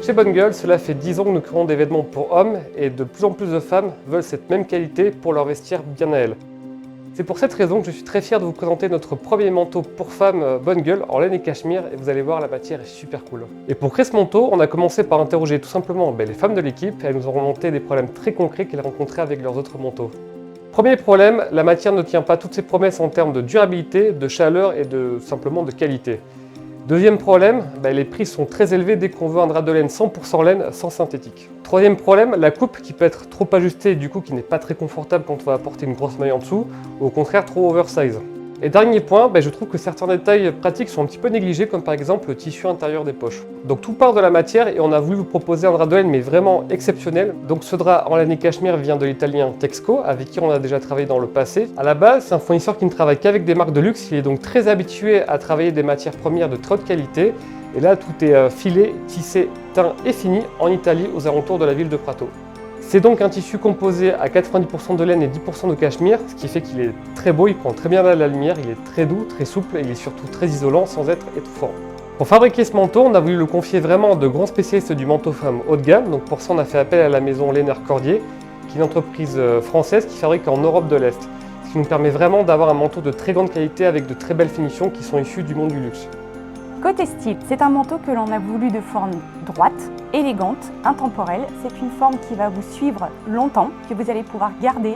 Chez Bonne Gueule, cela fait 10 ans que nous créons des vêtements pour hommes et de plus en plus de femmes veulent cette même qualité pour leur vestiaire bien à elles. C'est pour cette raison que je suis très fier de vous présenter notre premier manteau pour femmes Bonne Gueule en laine et cachemire et vous allez voir, la matière est super cool. Et pour créer ce manteau, on a commencé par interroger tout simplement les femmes de l'équipe et elles nous ont remonté des problèmes très concrets qu'elles rencontraient avec leurs autres manteaux. Premier problème, la matière ne tient pas toutes ses promesses en termes de durabilité, de chaleur et simplement de qualité. Deuxième problème, les prix sont très élevés dès qu'on veut un drap de laine 100% laine sans synthétique. Troisième problème, la coupe qui peut être trop ajustée et du coup qui n'est pas très confortable quand on va porter une grosse maille en dessous, ou au contraire trop oversize. Et dernier point, je trouve que certains détails pratiques sont un petit peu négligés, comme par exemple le tissu intérieur des poches. Donc tout part de la matière et on a voulu vous proposer un drap de laine mais vraiment exceptionnel. Donc ce drap en laine et cachemire vient de l'italien Texco, avec qui on a déjà travaillé dans le passé. À la base, c'est un fournisseur qui ne travaille qu'avec des marques de luxe, il est donc très habitué à travailler des matières premières de très haute qualité. Et là, tout est filé, tissé, teint et fini en Italie, aux alentours de la ville de Prato. C'est donc un tissu composé à 90% de laine et 10% de cachemire, ce qui fait qu'il est très beau, il prend très bien la lumière, il est très doux, très souple et il est surtout très isolant sans être étouffant. Pour fabriquer ce manteau, on a voulu le confier vraiment à de grands spécialistes du manteau femme haut de gamme. Donc pour ça, on a fait appel à la maison Lénard-Cordier, qui est une entreprise française qui fabrique en Europe de l'Est. Ce qui nous permet vraiment d'avoir un manteau de très grande qualité avec de très belles finitions qui sont issues du monde du luxe. Côté style, c'est un manteau que l'on a voulu de forme droite, élégante, intemporelle. C'est une forme qui va vous suivre longtemps, que vous allez pouvoir garder.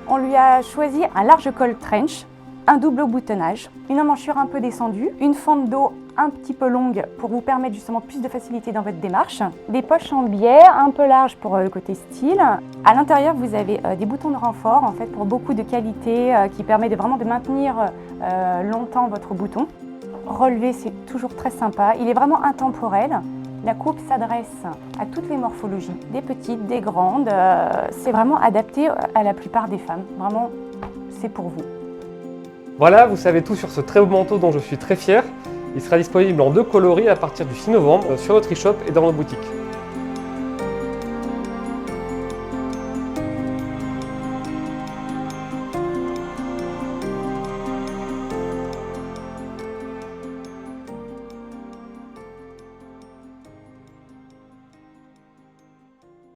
On lui a choisi un large col trench, un double boutonnage, une emmanchure un peu descendue, une fente d'eau un petit peu longue pour vous permettre justement plus de facilité dans votre démarche, des poches en biais un peu larges pour le côté style. À l'intérieur, vous avez des boutons de renfort en fait pour beaucoup de qualité qui permet vraiment de maintenir longtemps votre bouton. Relevé, c'est toujours très sympa. Il est vraiment intemporel. La coupe s'adresse à toutes les morphologies, des petites, des grandes. C'est vraiment adapté à la plupart des femmes. Vraiment, c'est pour vous. Voilà, vous savez tout sur ce très beau manteau dont je suis très fier. Il sera disponible en 2 coloris à partir du 6 novembre sur notre e-shop et dans nos boutiques.